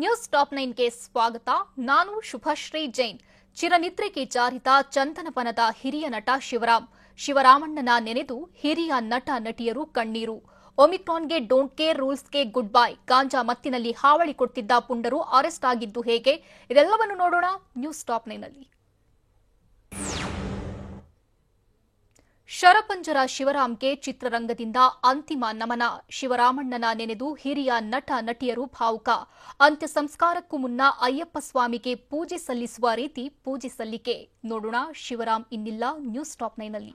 News top 9ಗೆ ಸ್ವಾಗತ. ನಾನು ಶುಭಶ್ರೀ ಜೈನ್. ಚಿರನಿದ್ರೆಗೆ ಜಾರಿದ ಚಂದನವನದ ಹಿರಿಯ ನಟ ಶಿವರಾಮಣ್ಣನ ನೆನೆದು ಹಿರಿಯ ನಟ ನಟಿಯರು ಕಣ್ಣೀರು. ಒಮಿಕ್ರಾನ್ಗೆ ಡೋಂಟ್ ಕೇರ್ ರೂಲ್ಸ್ಗೆ ಗುಡ್ ಬೈ. ಗಾಂಜಾ ಮತ್ತಿನಲ್ಲಿ ಹಾವಳಿ ಕೊಡ್ತಿದ್ದ ಪುಂಡರು ಅರೆಸ್ಟ್ ಆಗಿದ್ದು ಹೇಗೆ? ಇದೆಲ್ಲವನ್ನು ನೋಡೋಣ ನ್ಯೂಸ್ ಟಾಪ್ 9ನಲ್ಲಿ. ಶರಪಂಜರ ಶಿವರಾಮ್ಗೆ ಚಿತ್ರರಂಗದಿಂದ ಅಂತಿಮ ನಮನ. ಶಿವರಾಮಣ್ಣನ ನೆನೆದು ಹಿರಿಯ ನಟ ನಟಿಯರು ಭಾವುಕ. ಅಂತ್ಯ ಸಂಸ್ಕಾರಕ್ಕೂ ಮುನ್ನ ಅಯ್ಯಪ್ಪ ಸ್ವಾಮಿಗೆ ಪೂಜೆ ಸಲ್ಲಿಸುವ ರೀತಿ ಪೂಜೆ ಸಲ್ಲಿಕೆ. ನೋಡೋಣ ಶಿವರಾಮ್ ಇನ್ನಿಲ್ಲ ನ್ಯೂಸ್ ಟಾಪ್ 9ನಲ್ಲಿ.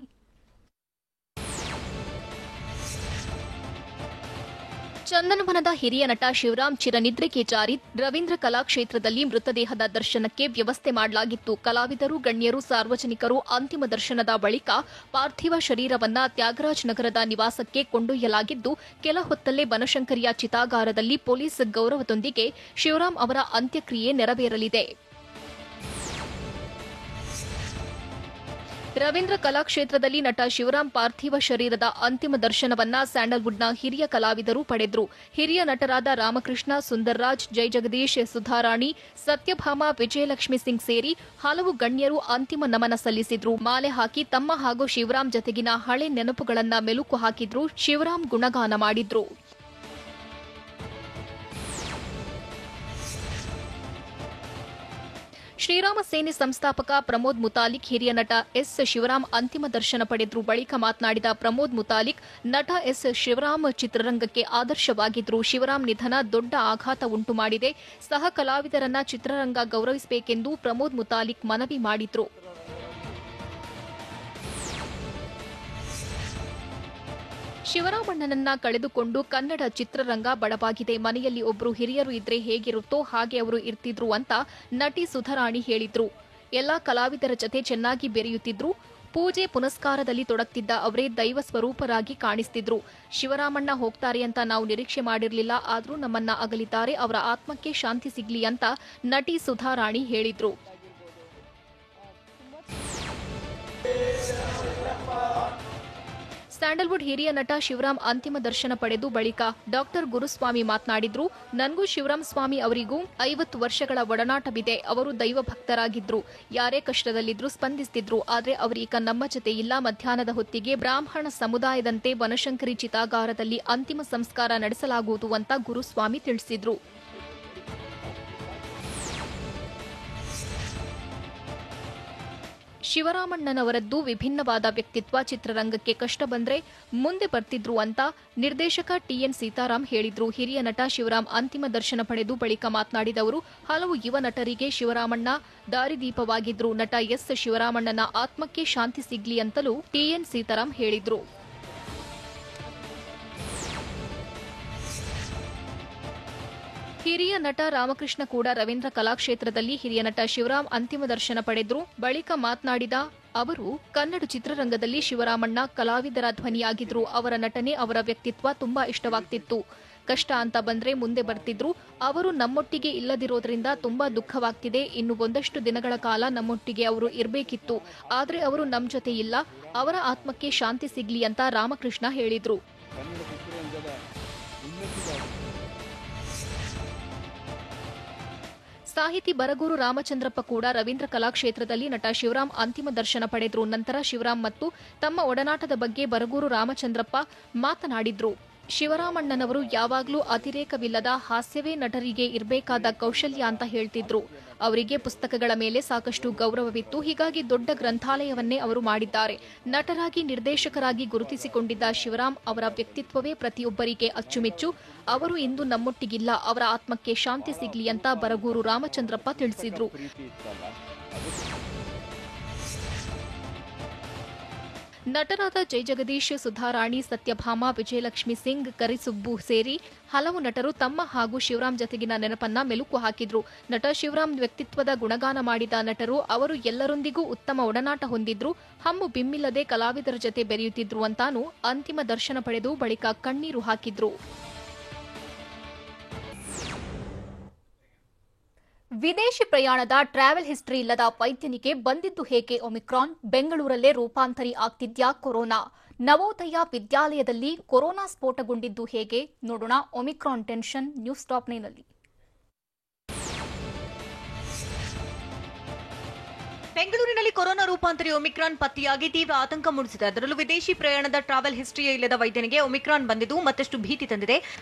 ಚಂದನವನದ ಹಿರಿಯ ನಟ ಶಿವರಾಮ್ ಚಿರನಿದ್ರೆಗೆ ಜಾರಿ. ರವೀಂದ್ರ ಕಲಾಕ್ಷೇತ್ರದಲ್ಲಿ ಮೃತದೇಹದ ದರ್ಶನಕ್ಕೆ ವ್ಯವಸ್ಥೆ ಮಾಡಲಾಗಿತ್ತು. ಕಲಾವಿದರು, ಗಣ್ಯರು, ಸಾರ್ವಜನಿಕರು ಅಂತಿಮ ದರ್ಶನದ ಬಳಿಕ ಪಾರ್ಥಿವ ಶರೀರವನ್ನ ತ್ಯಾಗರಾಜ್ ನಗರದ ನಿವಾಸಕ್ಕೆ ಕೊಂಡೊಯ್ಯಲಾಗಿದ್ದು, ಕೆಲ ಹೊತ್ತಲ್ಲೇ ಬನಶಂಕರಿಯ ಚಿತಾಗಾರದಲ್ಲಿ ಪೊಲೀಸ್ ಗೌರವದೊಂದಿಗೆ ಶಿವರಾಮ್ ಅವರ ಅಂತ್ಯಕ್ರಿಯೆ ನೆರವೇರಲಿದೆ. ರವೀಂದ್ರ ಕಲಾಕ್ಷೇತ್ರದಲ್ಲಿ ನಟ ಶಿವರಾಮ್ ಪಾರ್ಥಿವ ಶರೀರದ ಅಂತಿಮ ದರ್ಶನವನ್ನ ಸ್ಯಾಂಡಲ್ವುಡ್ನ ಹಿರಿಯ ಕಲಾವಿದರು ಪಡೆದ್ರು. ಹಿರಿಯ ನಟರಾದ ರಾಮಕೃಷ್ಣ, ಸುಂದರ್ರಾಜ್, ಜೈ ಜಗದೀಶ್, ಸುಧಾರಾಣಿ, ಸತ್ಯಭಾಮ, ವಿಜಯಲಕ್ಷ್ಮಿ ಸಿಂಗ್ ಸೇರಿ ಹಲವು ಗಣ್ಯರು ಅಂತಿಮ ನಮನ ಸಲ್ಲಿಸಿದ್ರು. ಮಾಲೆ ಹಾಕಿ ತಮ್ಮ ಹಾಗೂ ಶಿವರಾಮ್ ಜತೆಗಿನ ಹಳೆ ನೆನಪುಗಳನ್ನ ಮೆಲುಕು ಹಾಕಿದ್ರು. ಶಿವರಾಮ್ ಗುಣಗಾನ ಮಾಡಿದ್ರು. ಶ್ರೀರಾಮ ಸೇನೆ ಸಂಸ್ಥಾಪಕ ಪ್ರಮೋದ್ ಮುತಾಲಿಕ್, ಹಿರಿಯ ನಟ ಎಸ್ ಶಿವರಾಮ್ ಅಂತಿಮ ದರ್ಶನ ಪಡೆದ್ರು. ಬಳಿಕ ಮಾತನಾಡಿದ ಪ್ರಮೋದ್ ಮುತಾಲಿಕ್, ನಟ ಎಸ್ ಶಿವರಾಮ್ ಚಿತ್ರರಂಗಕ್ಕೆ ಆದರ್ಶವಾಗಿದ್ರು. ಶಿವರಾಮ್ ನಿಧನ ದೊಡ್ಡ ಆಘಾತ ಉಂಟು ಮಾಡಿದೆ. ಸಹ ಕಲಾವಿದರನ್ನ ಚಿತ್ರರಂಗ ಗೌರವಿಸಬೇಕೆಂದು ಪ್ರಮೋದ್ ಮುತಾಲಿಕ್ ಮನವಿ ಮಾಡಿದ್ರು. ಶಿವರಾಮಣ್ಣನನ್ನ ಕಳೆದುಕೊಂಡು ಕನ್ನಡ ಚಿತ್ರರಂಗ ಬಡವಾಗಿದೆ. ಮನೆಯಲ್ಲಿ ಒಬ್ಬರು ಹಿರಿಯರು ಇದ್ರೆ ಹೇಗಿರುತ್ತೋ ಹಾಗೆ ಅವರು ಇರ್ತಿದ್ರು ಅಂತ ನಟಿ ಸುಧಾರಾಣಿ ಹೇಳಿದ್ರು. ಎಲ್ಲಾ ಕಲಾವಿದರ ಜತೆ ಚೆನ್ನಾಗಿ ಬೆರೆಯುತ್ತಿದ್ರು. ಪೂಜೆ ಪುನಸ್ಕಾರದಲ್ಲಿ ತೊಡಗ್ತಿದ್ದ ಅವರೇ ದೈವ ಸ್ವರೂಪರಾಗಿ ಕಾಣಿಸ್ತಿದ್ರು. ಶಿವರಾಮಣ್ಣ ಹೋಗ್ತಾರೆ ಅಂತ ನಾವು ನಿರೀಕ್ಷೆ ಮಾಡಿರಲಿಲ್ಲ. ಆದ್ರೂ ನಮ್ಮನ್ನ ಅಗಲಿದ್ದಾರೆ. ಅವರ ಆತ್ಮಕ್ಕೆ ಶಾಂತಿ ಸಿಗ್ಲಿ ಅಂತ ನಟಿ ಸುಧಾರಾಣಿ ಹೇಳಿದ್ರು. ಸ್ಯಾಂಡಲ್ವುಡ್ ಹಿರಿಯ ನಟ ಶಿವರಾಮ್ ಅಂತಿಮ ದರ್ಶನ ಪಡೆದು ಬಳಿಕ ಡಾಕ್ಟರ್ ಗುರುಸ್ವಾಮಿ ಮಾತನಾಡಿದ್ರು. ನನಗೂ ಶಿವರಾಮ್ ಸ್ವಾಮಿ ಅವರಿಗೂ 50 ವರ್ಷಗಳ ಒಡನಾಟವಿದೆ. ಅವರು ದೈವ ಭಕ್ತರಾಗಿದ್ರು. ಯಾರೇ ಕಷ್ಟದಲ್ಲಿದ್ರು ಸ್ಪಂದಿಸ್ತಿದ್ರು. ಆದ್ರೆ ಅವರೀಗ ನಮ್ಮ ಜತೆ ಇಲ್ಲ. ಮಧ್ಯಾಹ್ನದ ಹೊತ್ತಿಗೆ ಬ್ರಾಹ್ಮಣ ಸಮುದಾಯದಂತೆ ಬನಶಂಕರಿ ಚಿತಾಗಾರದಲ್ಲಿ ಅಂತಿಮ ಸಂಸ್ಕಾರ ನಡೆಸಲಾಗುವುದು ಅಂತ ಗುರುಸ್ವಾಮಿ ತಿಳಿಸಿದ್ರು. ಶಿವರಾಮಣ್ಣನವರದ್ದು ವಿಭಿನ್ನವಾದ ವ್ಯಕ್ತಿತ್ವ. ಚಿತ್ರರಂಗಕ್ಕೆ ಕಷ್ಟ ಬಂದ್ರೆ ಮುಂದೆ ಬರ್ತಿದ್ರು ಅಂತ ನಿರ್ದೇಶಕ ಟಿಎನ್ ಸೀತಾರಾಮ್ ಹೇಳಿದ್ರು. ಹಿರಿಯ ನಟ ಶಿವರಾಮ್ ಅಂತಿಮ ದರ್ಶನ ಪಡೆದು ಬಳಿಕ ಮಾತನಾಡಿದ ಅವರು, ಹಲವು ಯುವ ನಟರಿಗೆ ಶಿವರಾಮಣ್ಣ ದಾರಿದೀಪವಾಗಿದ್ರು. ನಟ ಎಸ್ ಶಿವರಾಮಣ್ಣನ ಆತ್ಮಕ್ಕೆ ಶಾಂತಿ ಸಿಗ್ಲಿ ಅಂತಲೂ ಟಿಎನ್ ಸೀತಾರಾಮ್ ಹೇಳಿದ್ರು. ಹಿರಿಯ ನಟ ರಾಮಕೃಷ್ಣ ಕೂಡ ರವೀಂದ್ರ ಕಲಾಕ್ಷೇತ್ರದಲ್ಲಿ ಹಿರಿಯ ನಟ ಶಿವರಾಮ್ ಅಂತಿಮ ದರ್ಶನ ಪಡೆದ್ರು. ಬಳಿಕ ಮಾತನಾಡಿದ ಅವರು, ಕನ್ನಡ ಚಿತ್ರರಂಗದಲ್ಲಿ ಶಿವರಾಮಣ್ಣ ಕಲಾವಿದರ ಧ್ವನಿಯಾಗಿದ್ರು. ಅವರ ನಟನೆ, ಅವರ ವ್ಯಕ್ತಿತ್ವ ತುಂಬಾ ಇಷ್ಟವಾಗ್ತಿತ್ತು. ಕಷ್ಟ ಅಂತ ಬಂದ್ರೆ ಮುಂದೆ ಬರ್ತಿದ್ರು. ಅವರು ನಮ್ಮೊಟ್ಟಿಗೆ ಇಲ್ಲದಿರೋದ್ರಿಂದ ತುಂಬಾ ದುಃಖವಾಗ್ತಿದೆ. ಇನ್ನು ಒಂದಷ್ಟು ದಿನಗಳ ಕಾಲ ನಮ್ಮೊಟ್ಟಿಗೆ ಅವರು ಇರಬೇಕಿತ್ತು. ಆದ್ರೆ ಅವರು ನಮ್ಮ ಜೊತೆ ಇಲ್ಲ. ಅವರ ಆತ್ಮಕ್ಕೆ ಶಾಂತಿ ಸಿಗ್ಲಿ ಅಂತ ರಾಮಕೃಷ್ಣ ಹೇಳಿದ್ರು. ಸಾಹಿತಿ ಬರಗೂರು ರಾಮಚಂದ್ರಪ್ಪ ಕೂಡ ರವೀಂದ್ರ ಕಲಾಕ್ಷೇತ್ರದಲ್ಲಿ ನಟ ಶಿವರಾಮ್ ಅಂತಿಮ ದರ್ಶನ ಪಡೆದ್ರು. ನಂತರ ಶಿವರಾಮ್ ಮತ್ತು ತಮ್ಮ ಒಡನಾಟದ ಬಗ್ಗೆ ಬರಗೂರು ರಾಮಚಂದ್ರಪ್ಪ ಮಾತನಾಡಿದ್ರು. ಶಿವರಾಮಣ್ಣನವರು ಯಾವಾಗಲೂ ಅತಿರೇಕವಿಲ್ಲದ ಹಾಸ್ಯವೇ ನಟರಿಗೆ ಇರಬೇಕಾದ ಕೌಶಲ್ಯ ಅಂತ ಹೇಳ್ತಿದ್ರು. ಅವರಿಗೆ ಪುಸ್ತಕಗಳ ಮೇಲೆ ಸಾಕಷ್ಟು ಗೌರವವಿತ್ತು. ಹೀಗಾಗಿ ದೊಡ್ಡ ಗ್ರಂಥಾಲಯವನ್ನೇ ಅವರು ಮಾಡಿದ್ದಾರೆ. ನಟರಾಗಿ, ನಿರ್ದೇಶಕರಾಗಿ ಗುರುತಿಸಿಕೊಂಡಿದ್ದ ಶಿವರಾಮ್ ಅವರ ವ್ಯಕ್ತಿತ್ವವೇ ಪ್ರತಿಯೊಬ್ಬರಿಗೆ ಅಚ್ಚುಮೆಚ್ಚು. ಅವರು ಇಂದು ನಮ್ಮೊಟ್ಟಿಗಿಲ್ಲ. ಅವರ ಆತ್ಮಕ್ಕೆ ಶಾಂತಿ ಸಿಗ್ಲಿ ಅಂತ ಬರಗೂರು ರಾಮಚಂದ್ರಪ್ಪ ತಿಳಿಸಿದ್ರು. ನಟರಾದ ಜೈ ಜಗದೀಶ್, ಸುಧಾರಾಣಿ, ಸತ್ಯಭಾಮ, ವಿಜಯಲಕ್ಷ್ಮಿ ಸಿಂಗ್, ಕರಿಸುಬ್ಬು ಸೇರಿ ಹಲವು ನಟರು ತಮ್ಮ ಹಾಗೂ ಶಿವರಾಮ್ ಜತೆಗಿನ ನೆನಪನ್ನ ಮೆಲುಕು ಹಾಕಿದ್ರು. ನಟ ಶಿವರಾಮ್ ವ್ಯಕ್ತಿತ್ವದ ಗುಣಗಾನ ಮಾಡಿದ ನಟರು, ಅವರು ಎಲ್ಲರೊಂದಿಗೂ ಉತ್ತಮ ಒಡನಾಟ ಹೊಂದಿದ್ರು. ಹಮ್ಮು ಬಿಮ್ಮಿಲ್ಲದೆ ಕಲಾವಿದರ ಜತೆ ಬೆರೆಯುತ್ತಿದ್ರು ಅಂತಾನು ಅಂತಿಮ ದರ್ಶನ ಪಡೆದು ಬಳಿಕ ಕಣ್ಣೀರು ಹಾಕಿದ್ರು. ವಿದೇಶಿ ಪ್ರಯಾಣದ ಟ್ರಾವೆಲ್ ಹಿಸ್ಟರಿ ಇಲ್ಲದ ವೈದ್ಯನಿಗೆ ಬಂದಿದ್ದು ಹೇಗೆ ಒಮಿಕ್ರಾನ್? ಬೆಂಗಳೂರಲ್ಲೇ ರೂಪಾಂತರಿ ಆಗ್ತಿದ್ಯಾ ಕೊರೋನಾ? ನವೋದಯ ವಿದ್ಯಾಲಯದಲ್ಲಿ ಕೊರೋನಾ ಸ್ಫೋಟಗೊಂಡಿದ್ದು ಹೇಗೆ? ನೋಡೋಣ ಒಮಿಕ್ರಾನ್ ಟೆನ್ಷನ್ ನ್ಯೂಸ್ ಟಾಪ್ 9ನಲ್ಲಿ. ಬೆಂಗಳೂರಿನಲ್ಲಿ ಕೊರೋನಾ ರೂಪಾಂತರಿ ಒಮಿಕ್ರಾನ್ ಪತ್ತೆಯಾಗಿ ತೀವ್ರ ಆತಂಕ ಮೂಡಿಸಿದೆ. ಅದರಲ್ಲೂ ವಿದೇಶಿ ಪ್ರಯಾಣದ ಟ್ರಾವೆಲ್ ಹಿಸ್ಟ್ರಿಯೇ ಇಲ್ಲದ ವೈದ್ಯನಿಗೆ ಒಮಿಕ್ರಾನ್ ಬಂದಿದ್ದು ಮತ್ತಷ್ಟು ಭೀತಿ ತಂದಿದೆ.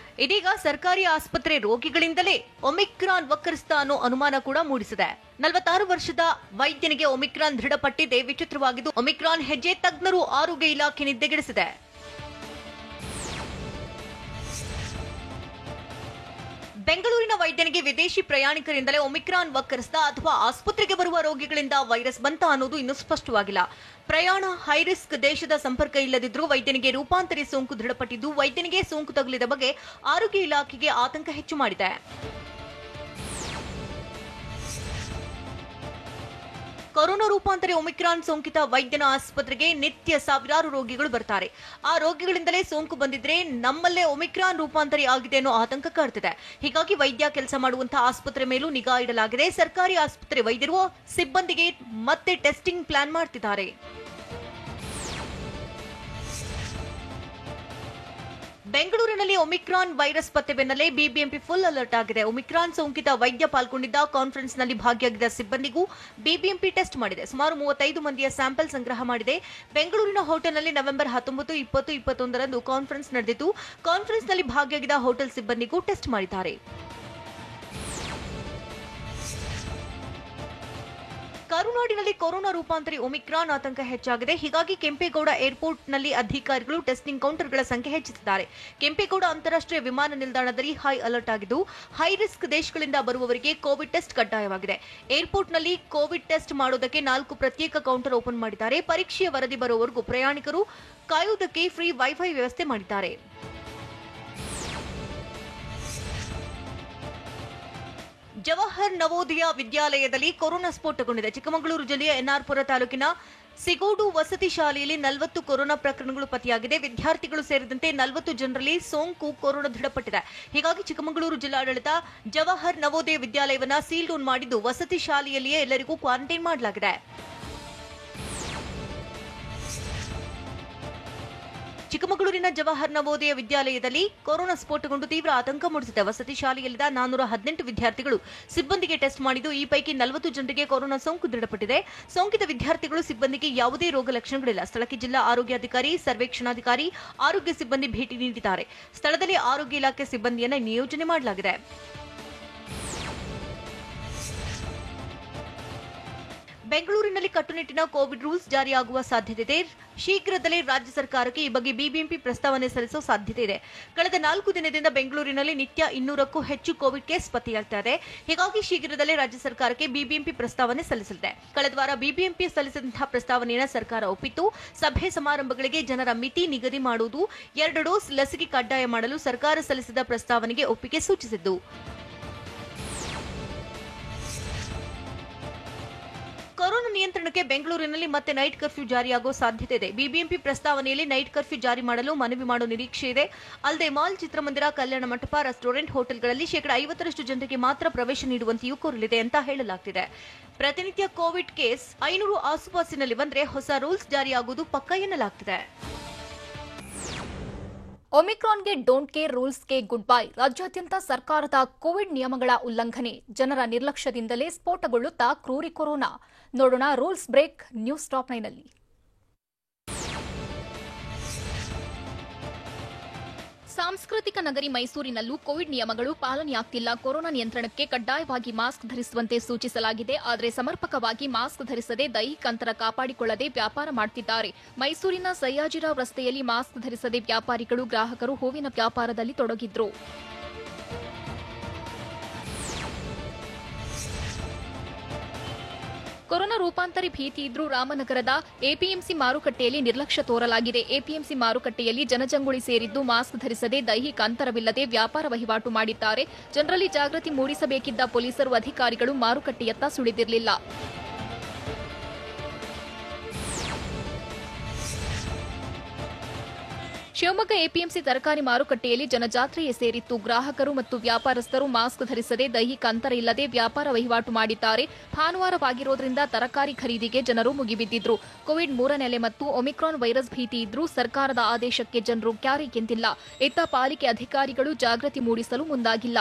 ಇದೀಗ ಸರ್ಕಾರಿ ಆಸ್ಪತ್ರೆ ರೋಗಿಗಳಿಂದಲೇ ಒಮಿಕ್ರಾನ್ ವಕ್ಕರಿಸಿದ ಅನ್ನೋ ಅನುಮಾನ ಕೂಡ ಮೂಡಿಸಿದೆ. 46 ವರ್ಷದ ವೈದ್ಯನಿಗೆ ಒಮಿಕ್ರಾನ್ ದೃಢಪಟ್ಟಿದೆ. ವಿಚಿತ್ರವಾಗಿದ್ದು ಒಮಿಕ್ರಾನ್ ಹೆಜ್ಜೆ ತಜ್ಞರು ಆರೋಗ್ಯ ಇಲಾಖೆ ನಿದ್ದೆಗೆಡಿಸಿದೆ. ಬೆಂಗಳೂರಿನ ವೈದ್ಯನಿಗೆ ವಿದೇಶಿ ಪ್ರಯಾಣಿಕರಿಂದಲೇ ಒಮಿಕ್ರಾನ್ ವಕ್ಕರಿಸಿದ ಅಥವಾ ಆಸ್ಪತ್ರೆಗೆ ಬರುವ ರೋಗಿಗಳಿಂದ ವೈರಸ್ ಬಂತ ಅನ್ನೋದು ಇನ್ನೂ ಸ್ಪಷ್ಟವಾಗಿಲ್ಲ. ಪ್ರಯಾಣ ಹೈರಿಸ್ಕ್ ದೇಶದ ಸಂಪರ್ಕ ಇಲ್ಲದಿದ್ದರೂ ವೈದ್ಯನಿಗೆ ರೂಪಾಂತರಿ ಸೋಂಕು ದೃಢಪಟ್ಟಿದ್ದು ವೈದ್ಯನಿಗೆ ಸೋಂಕು ತಗುಲಿದ ಬಗ್ಗೆ ಆರೋಗ್ಯ ಇಲಾಖೆಗೆ ಆತಂಕ ಹೆಚ್ಚು ಮಾಡಿದೆ. ಕೊರೋನಾ ರೂಪಾಂತರಿ ಒಮಿಕ್ರಾನ್ ಸೋಂಕಿತ ವೈದ್ಯನ ಆಸ್ಪತ್ರೆಗೆ ನಿತ್ಯ ಸಾವಿರಾರು ರೋಗಿಗಳು ಬರ್ತಾರೆ. ಆ ರೋಗಿಗಳಿಂದಲೇ ಸೋಂಕು ಬಂದಿದ್ರೆ ನಮ್ಮಲ್ಲೇ ಒಮಿಕ್ರಾನ್ ರೂಪಾಂತರಿ ಆಗಿದೆ ಅನ್ನೋ ಆತಂಕ ಕಾಡ್ತಿದೆ. ಹೀಗಾಗಿ ವೈದ್ಯ ಕೆಲಸ ಮಾಡುವಂತಹ ಆಸ್ಪತ್ರೆ ಮೇಲೂ ನಿಗಾ ಇಡಲಾಗಿದೆ. ಸರ್ಕಾರಿ ಆಸ್ಪತ್ರೆ ವೈದ್ಯರು ಸಿಬ್ಬಂದಿಗೆ ಮತ್ತೆ ಟೆಸ್ಟಿಂಗ್ ಪ್ಲಾನ್ ಮಾಡ್ತಿದ್ದಾರೆ. ಬೆಂಗಳೂರಿನಲ್ಲಿ ಒಮಿಕ್ರಾನ್ ವೈರಸ್ ಪತ್ತೆ ಬೆನ್ನಲ್ಲೇ ಬಿಬಿಎಂಪಿ ಫುಲ್ ಅಲರ್ಟ್ ಆಗಿದೆ. ಒಮಿಕ್ರಾನ್ ಸೋಂಕಿತ ವೈದ್ಯ ಪಾಲ್ಗೊಂಡಿದ್ದ ಕಾನ್ಫರೆನ್ಸ್ನಲ್ಲಿ ಭಾಗಿಯಾಗಿದ್ದ ಸಿಬ್ಬಂದಿಗೂ ಬಿಬಿಎಂಪಿ ಟೆಸ್ಟ್ ಮಾಡಿದೆ. ಸುಮಾರು 35 ಮಂದಿಯ ಸ್ಯಾಂಪಲ್ ಸಂಗ್ರಹ ಮಾಡಿದೆ. ಬೆಂಗಳೂರಿನ ಹೋಟೆಲ್ನಲ್ಲಿ ನವೆಂಬರ್ 19, 20, 21ರಂದು ಕಾನ್ಫರೆನ್ಸ್ ನಡೆದಿದ್ದು ಕಾನ್ಫರೆನ್ಸ್ನಲ್ಲಿ ಭಾಗಿಯಾಗಿದ್ದ ಹೋಟೆಲ್ ಸಿಬ್ಬಂದಿಗೂ ಟೆಸ್ಟ್ ಮಾಡಿದ್ದಾರೆ. ಕರುನಾಡಿನಲ್ಲಿ ಕೊರೋನಾ ರೂಪಾಂತರಿ ಒಮಿಕ್ರಾನ್ ಆತಂಕ ಹೆಚ್ಚಾಗಿದೆ. ಹೀಗಾಗಿ ಕೆಂಪೇಗೌಡ ಏರ್ಪೋರ್ಟ್ನಲ್ಲಿ ಅಧಿಕಾರಿಗಳು ಟೆಸ್ಟಿಂಗ್ ಕೌಂಟರ್ಗಳ ಸಂಖ್ಯೆ ಹೆಚ್ಚಿಸಿದ್ದಾರೆ. ಕೆಂಪೇಗೌಡ ಅಂತಾರಾಷ್ಟ್ರೀಯ ವಿಮಾನ ನಿಲ್ದಾಣದಲ್ಲಿ ಹೈ ಅಲರ್ಟ್ ಆಗಿದ್ದು ಹೈ ರಿಸ್ಕ್ ದೇಶಗಳಿಂದ ಬರುವವರಿಗೆ ಕೋವಿಡ್ ಟೆಸ್ಟ್ ಕಡ್ಡಾಯವಾಗಿದೆ. ಏರ್ಪೋರ್ಟ್ನಲ್ಲಿ ಕೋವಿಡ್ ಟೆಸ್ಟ್ ಮಾಡೋದಕ್ಕೆ 4 ಪ್ರತ್ಯೇಕ ಕೌಂಟರ್ ಓಪನ್ ಮಾಡಿದ್ದಾರೆ. ಪರೀಕ್ಷೆಯ ವರದಿ ಬರುವವರೆಗೂ ಪ್ರಯಾಣಿಕರು ಕಾಯುವುದಕ್ಕೆ ಫ್ರೀ ವೈಫೈ ವ್ಯವಸ್ಥೆ ಮಾಡಿದ್ದಾರೆ. ಜವಾಹರ್ ನವೋದಯ ವಿದ್ಯಾಲಯದಲ್ಲಿ ಕೊರೋನಾ ಸ್ಫೋಟಗೊಂಡಿದೆ. ಚಿಕ್ಕಮಗಳೂರು ಜಿಲ್ಲೆಯ ಎನ್ಆರ್ಪುರ ತಾಲೂಕಿನ ಸಿಗೋಡು ವಸತಿ ಶಾಲೆಯಲ್ಲಿ 40 ಕೊರೋನಾ ಪ್ರಕರಣಗಳು ಪತ್ತೆಯಾಗಿದೆ. ವಿದ್ಯಾರ್ಥಿಗಳು ಸೇರಿದಂತೆ 40 ಜನರಲ್ಲಿ ಸೋಂಕು ಕೊರೋನಾ ದೃಢಪಟ್ಟಿದೆ. ಹೀಗಾಗಿ ಚಿಕ್ಕಮಗಳೂರು ಜಿಲ್ಲಾಡಳಿತ ಜವಾಹರ್ ನವೋದಯ ವಿದ್ಯಾಲಯವನ್ನ ಸೀಲ್ ಡೌನ್ ಮಾಡಿದ್ದು ವಸತಿ ಶಾಲೆಯಲ್ಲಿಯೇ ಎಲ್ಲರಿಗೂ ಕ್ವಾರಂಟೈನ್ ಮಾಡಲಾಗಿದೆ. ಚಿಕ್ಕಮಗಳೂರಿನ ಜವಾಹರ್ ನವೋದಯ ವಿದ್ಯಾಲಯದಲ್ಲಿ ಕೊರೋನಾ ಸ್ಫೋಟಗೊಂಡು ತೀವ್ರ ಆತಂಕ ಮೂಡಿಸಿದೆ. ವಸತಿ ಶಾಲೆಯಲ್ಲಿದ್ದ 418 ವಿದ್ಯಾರ್ಥಿಗಳು ಸಿಬ್ಬಂದಿಗೆ ಟೆಸ್ಟ್ ಮಾಡಿದ್ದು ಈ ಪೈಕಿ 40 ಜನರಿಗೆ ಕೊರೋನಾ ಸೋಂಕು ದೃಢಪಟ್ಟಿದೆ. ಸೋಂಕಿತ ವಿದ್ಯಾರ್ಥಿಗಳು ಸಿಬ್ಬಂದಿಗೆ ಯಾವುದೇ ರೋಗ ಲಕ್ಷಣಗಳಿಲ್ಲ. ಸ್ಥಳಕ್ಕೆ ಜಿಲ್ಲಾ ಆರೋಗ್ಯಾಧಿಕಾರಿ, ಸರ್ವೇಕ್ಷಣಾಧಿಕಾರಿ, ಆರೋಗ್ಯ ಸಿಬ್ಬಂದಿ ಭೇಟಿ ನೀಡಿದ್ದಾರೆ. ಸ್ಥಳದಲ್ಲಿ ಆರೋಗ್ಯ ಇಲಾಖೆ ಸಿಬ್ಬಂದಿಯನ್ನು ನಿಯೋಜನೆ ಮಾಡಲಾಗಿದೆ. ಬೆಂಗಳೂರಿನಲ್ಲಿ ಕಟ್ಟುನಿಟ್ಟಿನ ಕೋವಿಡ್ ರೂಲ್ಸ್ ಜಾರಿಯಾಗುವ ಸಾಧ್ಯತೆ ಇದೆ. ಶೀಘ್ರದಲ್ಲೇ ರಾಜ್ಯ ಸರ್ಕಾರಕ್ಕೆ ಈ ಬಗ್ಗೆ ಬಿಬಿಎಂಪಿ ಪ್ರಸ್ತಾವನೆ ಸಲ್ಲಿಸುವ ಸಾಧ್ಯತೆ ಇದೆ. ಕಳೆದ 4 ದಿನದಿಂದ ಬೆಂಗಳೂರಿನಲ್ಲಿ ನಿತ್ಯ 200ಕ್ಕೂ ಹೆಚ್ಚು ಕೋವಿಡ್ ಕೇಸ್ ಪತ್ತೆಯಾಗ್ತಾ ಇದೆ. ಹೀಗಾಗಿ ಶೀಘ್ರದಲ್ಲೇ ರಾಜ್ಯ ಸರ್ಕಾರಕ್ಕೆ ಬಿಬಿಎಂಪಿ ಪ್ರಸ್ತಾವನೆ ಸಲ್ಲಿಸಲಿದೆ. ಕಳೆದ ವಾರ ಬಿಬಿಎಂಪಿ ಸಲ್ಲಿಸಿದಂತಹ ಪ್ರಸ್ತಾವನೆಯನ್ನು ಸರ್ಕಾರ ಒಪ್ಪಿತ್ತು. ಸಭೆ ಸಮಾರಂಭಗಳಿಗೆ ಜನರ ಮಿತಿ ನಿಗದಿ ಮಾಡುವುದು, 2 ಡೋಸ್ ಲಸಿಕೆ ಕಡ್ಡಾಯ ಮಾಡಲು ಸರ್ಕಾರ ಸಲ್ಲಿಸಿದ ಪ್ರಸ್ತಾವನೆಗೆ ಒಪ್ಪಿಗೆ ಸೂಚಿಸಿದ್ದು. ಕೊರೋನಾ ನಿಯಂತ್ರಣಕ್ಕೆ ಬೆಂಗಳೂರಿನಲ್ಲಿ ಮತ್ತೆ ನೈಟ್ ಕರ್ಫ್ಯೂ ಜಾರಿಯಾಗುವ ಸಾಧ್ಯತೆ ಇದೆ. ಬಿಬಿಎಂಪಿ ಪ್ರಸ್ತಾವನೆಯಲ್ಲಿ ನೈಟ್ ಕರ್ಫ್ಯೂ ಜಾರಿ ಮಾಡಲು ಮನವಿ ಮಾಡುವ ನಿರೀಕ್ಷೆ ಇದೆ. ಅಲ್ಲದೆ ಮಾಲ್, ಚಿತ್ರಮಂದಿರ, ಕಲ್ಯಾಣ ಮಂಟಪ, ರೆಸ್ಟೋರೆಂಟ್, ಹೋಟೆಲ್ಗಳಲ್ಲಿ 50% ಜನರಿಗೆ ಮಾತ್ರ ಪ್ರವೇಶ ನೀಡುವಂತೆಯೂ ಕೋರಲಿದೆ ಅಂತ ಹೇಳಲಾಗ್ತಿದೆ. ಪ್ರತಿನಿತ್ಯ ಕೋವಿಡ್ ಕೇಸ್ 500 ಆಸುಪಾಸಿನಲ್ಲಿ ಬಂದ್ರೆ ಹೊಸ ರೂಲ್ಸ್ ಜಾರಿಯಾಗುವುದು ಪಕ್ಕಾ ಎನ್ನಲಾಗ್ತಿದೆ. ಒಮಿಕ್ರಾನ್ಗೆ ಡೋಂಟ್ ಕೇರ್ ರೂಲ್ಸ್ಗೆ ಗುಡ್ ಬೈ. ರಾಜ್ಯಾದ್ಯಂತ ಸರ್ಕಾರದ ಕೋವಿಡ್ ನಿಯಮಗಳ ಉಲ್ಲಂಘನೆ, ಜನರ ನಿರ್ಲಕ್ಷ್ಯದಿಂದಲೇ ಸ್ಫೋಟಗೊಳ್ಳುತ್ತಾ ಕ್ರೂರಿ ಕೊರೋನಾ. ನೋಡೋಣ ರೂಲ್ಸ್ ಬ್ರೇಕ್ ನ್ಯೂಸ್ ಟಾಪ್ 9ನಲ್ಲಿ. ಸಾಂಸ್ಕೃತಿಕ ನಗರಿ ಮೈಸೂರಿನಲ್ಲೂ ಕೋವಿಡ್ ನಿಯಮಗಳು ಪಾಲನೆಯಾಗ್ತಿಲ್ಲ. ಕೊರೋನಾ ನಿಯಂತ್ರಣಕ್ಕೆ ಕಡ್ಡಾಯವಾಗಿ ಮಾಸ್ಕ್ ಧರಿಸುವಂತೆ ಸೂಚಿಸಲಾಗಿದೆ. ಆದರೆ ಸಮರ್ಪಕವಾಗಿ ಮಾಸ್ಕ್ ಧರಿಸದೆ, ದೈಹಿಕ ಅಂತರ ಕಾಪಾಡಿಕೊಳ್ಳದೆ ವ್ಯಾಪಾರ ಮಾಡುತ್ತಿದ್ದಾರೆ. ಮೈಸೂರಿನ ಸಯ್ಯಾಜಿರಾವ್ ರಸ್ತೆಯಲ್ಲಿ ಮಾಸ್ಕ್ ಧರಿಸದೆ ವ್ಯಾಪಾರಿಗಳು, ಗ್ರಾಹಕರು ಹೂವಿನ ವ್ಯಾಪಾರದಲ್ಲಿ ತೊಡಗಿದ್ರು. ಕೊರೋನಾ ರೂಪಾಂತರಿ ಭೀತಿ ಇದ್ರೂ ರಾಮನಗರದ ಎಪಿಎಂಸಿ ಮಾರುಕಟ್ಟೆಯಲ್ಲಿ ನಿರ್ಲಕ್ಷ್ಯ ತೋರಲಾಗಿದೆ. ಎಪಿಎಂಸಿ ಮಾರುಕಟ್ಟೆಯಲ್ಲಿ ಜನಜಂಗುಳಿ ಸೇರಿದ್ದು ಮಾಸ್ಕ್ ಧರಿಸದೆ, ದೈಹಿಕ ಅಂತರವಿಲ್ಲದೆ ವ್ಯಾಪಾರ ವಹಿವಾಟು ಮಾಡಿದ್ದಾರೆ. ಜನರಲ್ಲಿ ಜಾಗೃತಿ ಮೂಡಿಸಬೇಕಿದ್ದ ಪೊಲೀಸರು, ಅಧಿಕಾರಿಗಳು ಮಾರುಕಟ್ಟೆಯತ್ತ ಸುಳಿದಿರಲಿಲ್ಲ. ಶಿವಮೊಗ್ಗ ಎಪಿಎಂಸಿ ತರಕಾರಿ ಮಾರುಕಟ್ಟೆಯಲ್ಲಿ ಜನಜಾತ್ರೆಯೇ ಸೇರಿತ್ತು. ಗ್ರಾಹಕರು ಮತ್ತು ವ್ಯಾಪಾರಸ್ಥರು ಮಾಸ್ಕ್ ಧರಿಸದೆ, ದೈಹಿಕ ಅಂತರ ಇಲ್ಲದೆ ವ್ಯಾಪಾರ ವಹಿವಾಟು ಮಾಡಿದ್ದಾರೆ. ಭಾನುವಾರವಾಗಿರೋದ್ರಿಂದ ತರಕಾರಿ ಖರೀದಿಗೆ ಜನರು ಮುಗಿಬಿದ್ದಿದ್ರು. ಕೋವಿಡ್ 3ನೇ ಅಲೆ ಮತ್ತು ಒಮಿಕ್ರಾನ್ ವೈರಸ್ ಭೀತಿ ಇದ್ರೂ ಸರ್ಕಾರದ ಆದೇಶಕ್ಕೆ ಜನರು ಕ್ಯಾರಿಗೆಂದಿಲ್ಲ. ಇತ್ತ ಪಾಲಿಕೆ ಅಧಿಕಾರಿಗಳು ಜಾಗೃತಿ ಮೂಡಿಸಲು ಮುಂದಾಗಿಲ್ಲ.